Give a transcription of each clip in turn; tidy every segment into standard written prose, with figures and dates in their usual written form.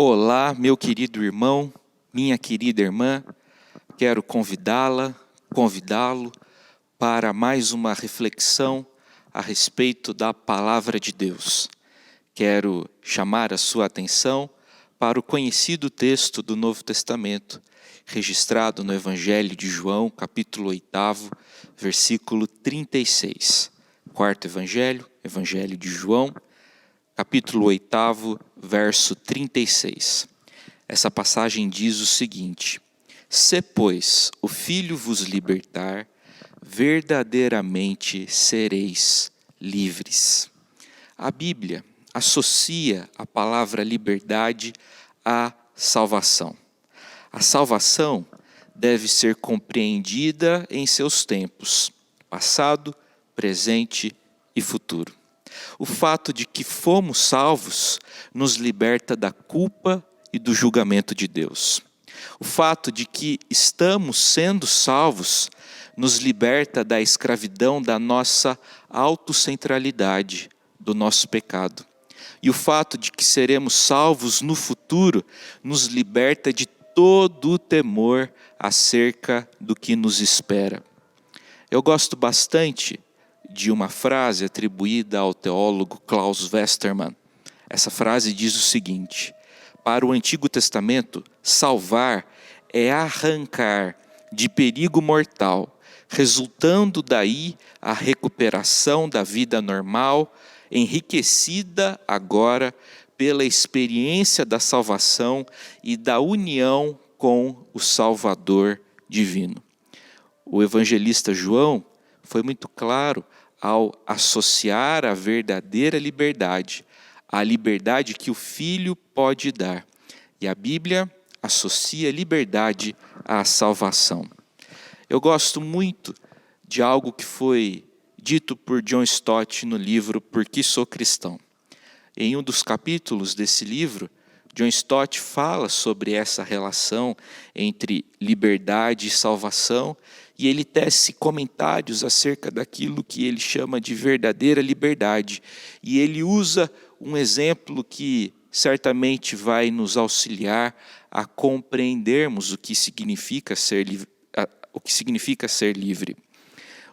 Olá, meu querido irmão, minha querida irmã, quero convidá-lo para mais uma reflexão a respeito da Palavra de Deus. Quero chamar a sua atenção para o conhecido texto do Novo Testamento, registrado no Evangelho de João, capítulo 8, versículo 36. Quarto Evangelho, Evangelho de João, capítulo 8, verso 36. Essa passagem diz o seguinte: Se, pois, o Filho vos libertar, verdadeiramente sereis livres. A Bíblia associa a palavra liberdade à salvação. A salvação deve ser compreendida em seus tempos, passado, presente e futuro. O fato de que fomos salvos nos liberta da culpa e do julgamento de Deus. O fato de que estamos sendo salvos nos liberta da escravidão da nossa autocentralidade, do nosso pecado. E o fato de que seremos salvos no futuro nos liberta de todo o temor acerca do que nos espera. Eu gosto bastante de uma frase atribuída ao teólogo Klaus Westermann. Essa frase diz o seguinte: para o Antigo Testamento, salvar é arrancar de perigo mortal, resultando daí a recuperação da vida normal, enriquecida agora pela experiência da salvação e da união com o Salvador divino. O evangelista João foi muito claro ao associar a verdadeira liberdade à liberdade que o Filho pode dar. E a Bíblia associa liberdade à salvação. Eu gosto muito de algo que foi dito por John Stott no livro Por que Sou Cristão. Em um dos capítulos desse livro, John Stott fala sobre essa relação entre liberdade e salvação, e ele tece comentários acerca daquilo que ele chama de verdadeira liberdade. E ele usa um exemplo que certamente vai nos auxiliar a compreendermos o que significa ser livre.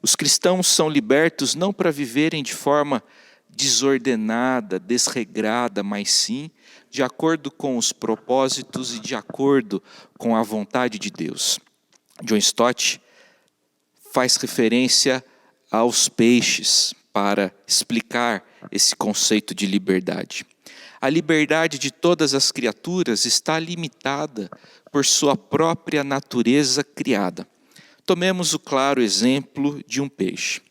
Os cristãos são libertos não para viverem de forma desordenada, desregrada, mas sim de acordo com os propósitos e de acordo com a vontade de Deus. John Stott faz referência aos peixes para explicar esse conceito de liberdade. A liberdade de todas as criaturas está limitada por sua própria natureza criada. Tomemos o claro exemplo de um peixe.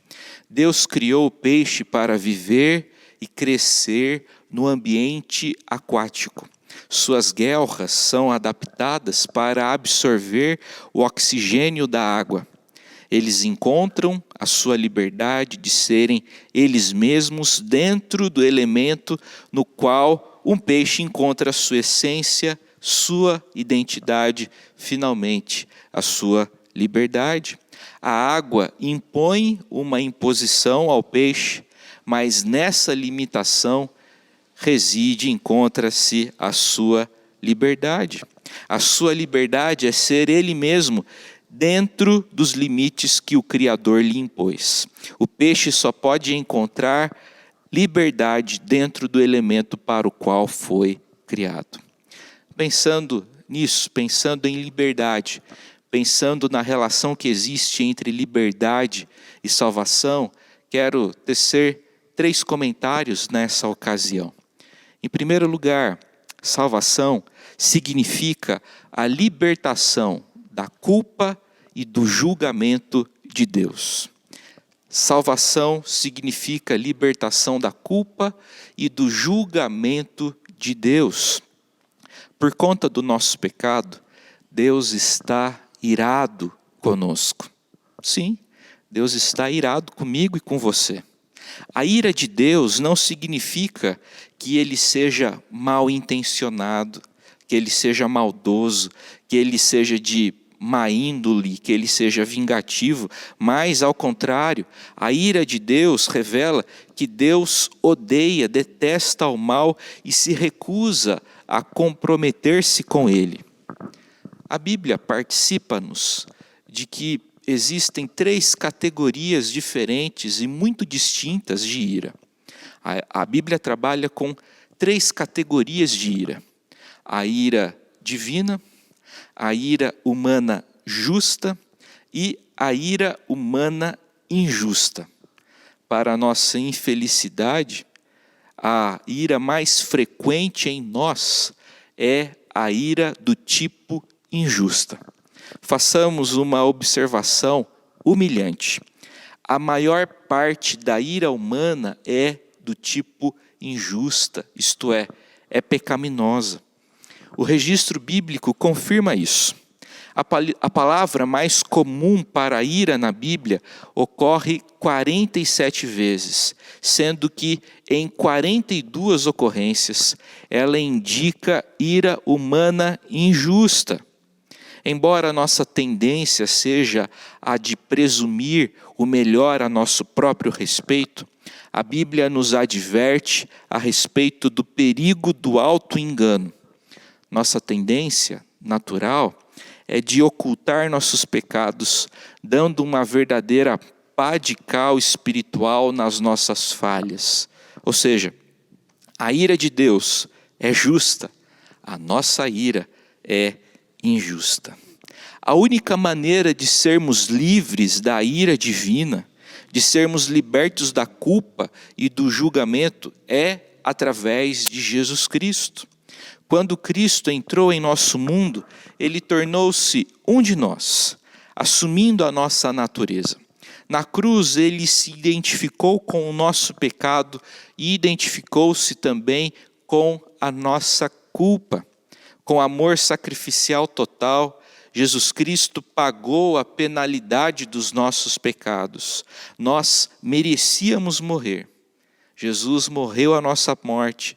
Deus criou o peixe para viver e crescer no ambiente aquático. Suas guelras são adaptadas para absorver o oxigênio da água. Eles encontram a sua liberdade de serem eles mesmos dentro do elemento no qual um peixe encontra a sua essência, sua identidade, finalmente a sua liberdade. A água impõe uma imposição ao peixe, mas nessa limitação reside, encontra-se a sua liberdade. A sua liberdade é ser ele mesmo dentro dos limites que o Criador lhe impôs. O peixe só pode encontrar liberdade dentro do elemento para o qual foi criado. Pensando nisso, pensando em liberdade, pensando na relação que existe entre liberdade e salvação, quero tecer 3 comentários nessa ocasião. Em primeiro lugar, salvação significa a libertação da culpa e do julgamento de Deus. Salvação significa libertação da culpa e do julgamento de Deus. Por conta do nosso pecado, Deus está irado conosco. Sim, Deus está irado comigo e com você. A ira de Deus não significa que ele seja mal intencionado, que ele seja maldoso, que ele seja de má índole, que ele seja vingativo, mas ao contrário, a ira de Deus revela que Deus odeia, detesta o mal e se recusa a comprometer-se com ele. A Bíblia participa-nos de que existem 3 categorias diferentes e muito distintas de ira. A Bíblia trabalha com 3 categorias de ira: a ira divina, a ira humana justa e a ira humana injusta. Para nossa infelicidade, a ira mais frequente em nós é a ira do tipo injusta. Façamos uma observação humilhante. A maior parte da ira humana é do tipo injusta, isto é pecaminosa. O registro bíblico confirma isso. A palavra mais comum para a ira na Bíblia ocorre 47 vezes, sendo que em 42 ocorrências ela indica ira humana injusta. Embora nossa tendência seja a de presumir o melhor a nosso próprio respeito, a Bíblia nos adverte a respeito do perigo do auto-engano. Nossa tendência natural é de ocultar nossos pecados, dando uma verdadeira pá de cal espiritual nas nossas falhas. Ou seja, a ira de Deus é justa, a nossa ira é injusta. A única maneira de sermos livres da ira divina, de sermos libertos da culpa e do julgamento, é através de Jesus Cristo. Quando Cristo entrou em nosso mundo, ele tornou-se um de nós, assumindo a nossa natureza. Na cruz, ele se identificou com o nosso pecado e identificou-se também com a nossa culpa. Com amor sacrificial total, Jesus Cristo pagou a penalidade dos nossos pecados. Nós merecíamos morrer. Jesus morreu a nossa morte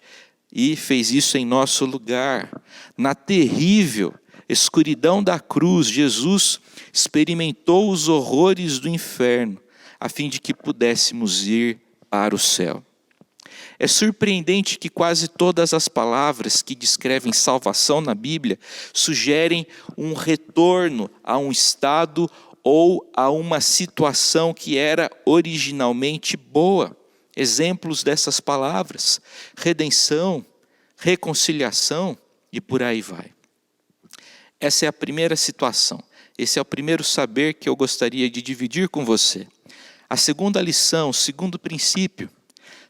e fez isso em nosso lugar. Na terrível escuridão da cruz, Jesus experimentou os horrores do inferno, a fim de que pudéssemos ir para o céu. É surpreendente que quase todas as palavras que descrevem salvação na Bíblia sugerem um retorno a um estado ou a uma situação que era originalmente boa. Exemplos dessas palavras: redenção, reconciliação e por aí vai. Essa é a primeira situação. Esse é o primeiro saber que eu gostaria de dividir com você. A segunda lição, o segundo princípio: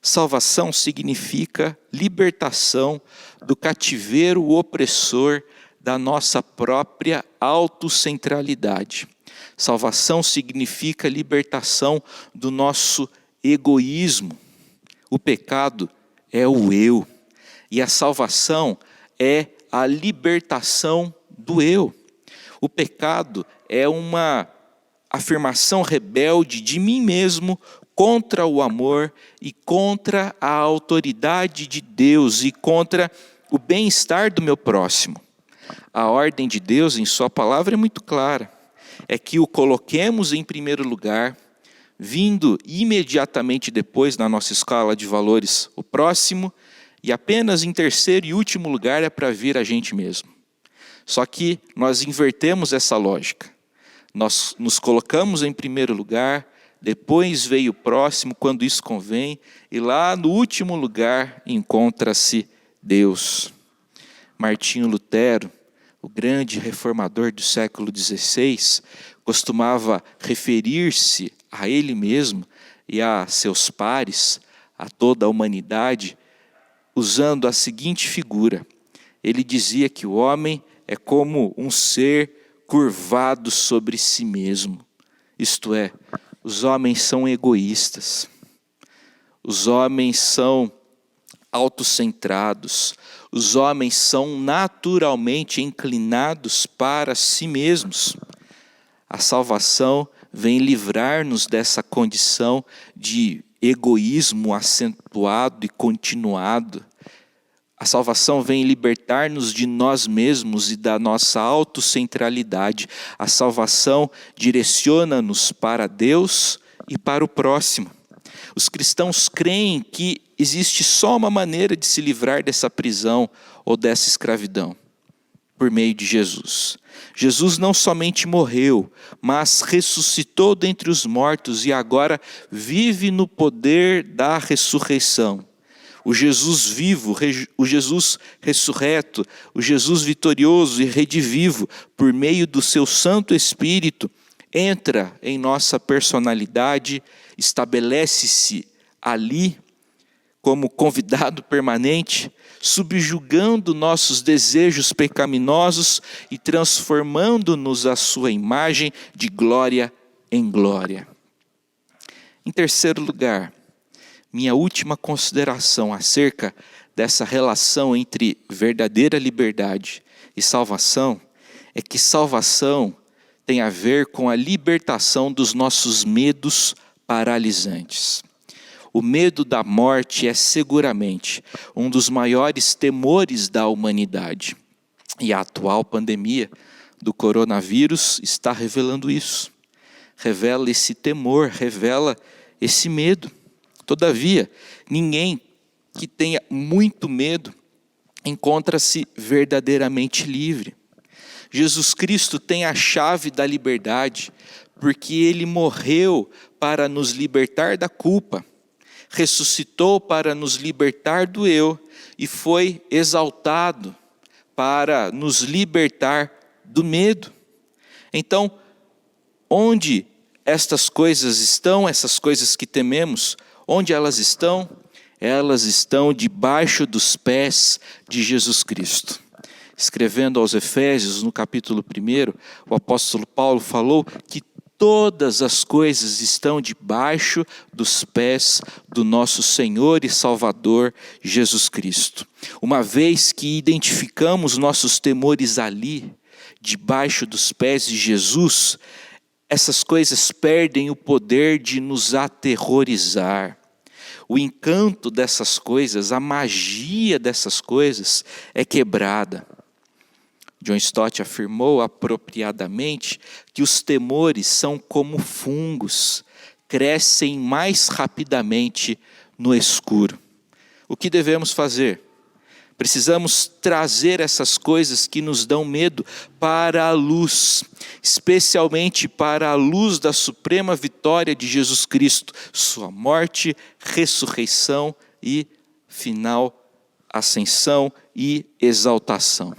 salvação significa libertação do cativeiro opressor da nossa própria autocentralidade. Salvação significa libertação do nosso egoísmo. O pecado é o eu, e a salvação é a libertação do eu. O pecado é uma afirmação rebelde de mim mesmo contra o amor e contra a autoridade de Deus e contra o bem-estar do meu próximo. A ordem de Deus em sua palavra é muito clara. É que o coloquemos em primeiro lugar, vindo imediatamente depois na nossa escala de valores o próximo, e apenas em terceiro e último lugar é para vir a gente mesmo. Só que nós invertemos essa lógica. Nós nos colocamos em primeiro lugar, depois veio o próximo quando isso convém, e lá no último lugar encontra-se Deus. Martinho Lutero, o grande reformador do século XVI, costumava referir-se a ele mesmo e a seus pares, a toda a humanidade, usando a seguinte figura. Ele dizia que o homem é como um ser curvado sobre si mesmo. Isto é, os homens são egoístas. Os homens são autocentrados. Os homens são naturalmente inclinados para si mesmos. A salvação vem livrar-nos dessa condição de egoísmo acentuado e continuado. A salvação vem libertar-nos de nós mesmos e da nossa autocentralidade. A salvação direciona-nos para Deus e para o próximo. Os cristãos creem que existe só uma maneira de se livrar dessa prisão ou dessa escravidão: por meio de Jesus. Jesus não somente morreu, mas ressuscitou dentre os mortos e agora vive no poder da ressurreição. O Jesus vivo, o Jesus ressurreto, o Jesus vitorioso e redivivo, por meio do seu Santo Espírito, entra em nossa personalidade, estabelece-se ali como convidado permanente, subjugando nossos desejos pecaminosos e transformando-nos à sua imagem de glória em glória. Em terceiro lugar, minha última consideração acerca dessa relação entre verdadeira liberdade e salvação é que salvação tem a ver com a libertação dos nossos medos paralisantes. O medo da morte é seguramente um dos maiores temores da humanidade. E a atual pandemia do coronavírus está revelando isso. Revela esse temor, revela esse medo. Todavia, ninguém que tenha muito medo encontra-se verdadeiramente livre. Jesus Cristo tem a chave da liberdade, porque Ele morreu para nos libertar da culpa, ressuscitou para nos libertar do eu e foi exaltado para nos libertar do medo. Então, onde estas coisas estão, essas coisas que tememos, onde elas estão? Elas estão debaixo dos pés de Jesus Cristo. Escrevendo aos Efésios, no capítulo 1, o apóstolo Paulo falou que todas as coisas estão debaixo dos pés do nosso Senhor e Salvador Jesus Cristo. Uma vez que identificamos nossos temores ali, debaixo dos pés de Jesus, essas coisas perdem o poder de nos aterrorizar. O encanto dessas coisas, a magia dessas coisas é quebrada. John Stott afirmou apropriadamente que os temores são como fungos, crescem mais rapidamente no escuro. O que devemos fazer? Precisamos trazer essas coisas que nos dão medo para a luz, especialmente para a luz da suprema vitória de Jesus Cristo, sua morte, ressurreição e final ascensão e exaltação.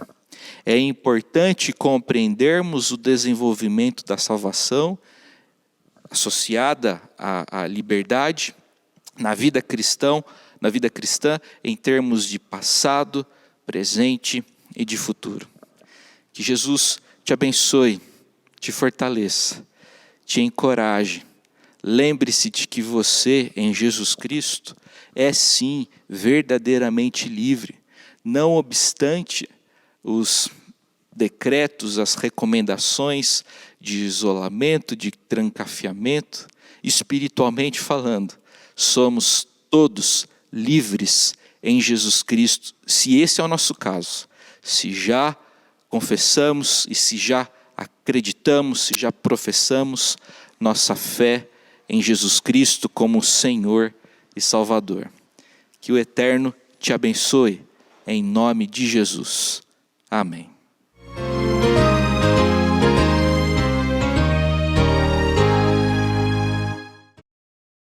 É importante compreendermos o desenvolvimento da salvação associada à liberdade na vida cristã em termos de passado, presente e de futuro. Que Jesus te abençoe, te fortaleça, te encoraje. Lembre-se de que você, em Jesus Cristo, é sim verdadeiramente livre, não obstante os decretos, as recomendações de isolamento, de trancafiamento. Espiritualmente falando, somos todos livres em Jesus Cristo, se esse é o nosso caso, se já confessamos e se já acreditamos, se já professamos nossa fé em Jesus Cristo como Senhor e Salvador. Que o Eterno te abençoe, em nome de Jesus. Amém.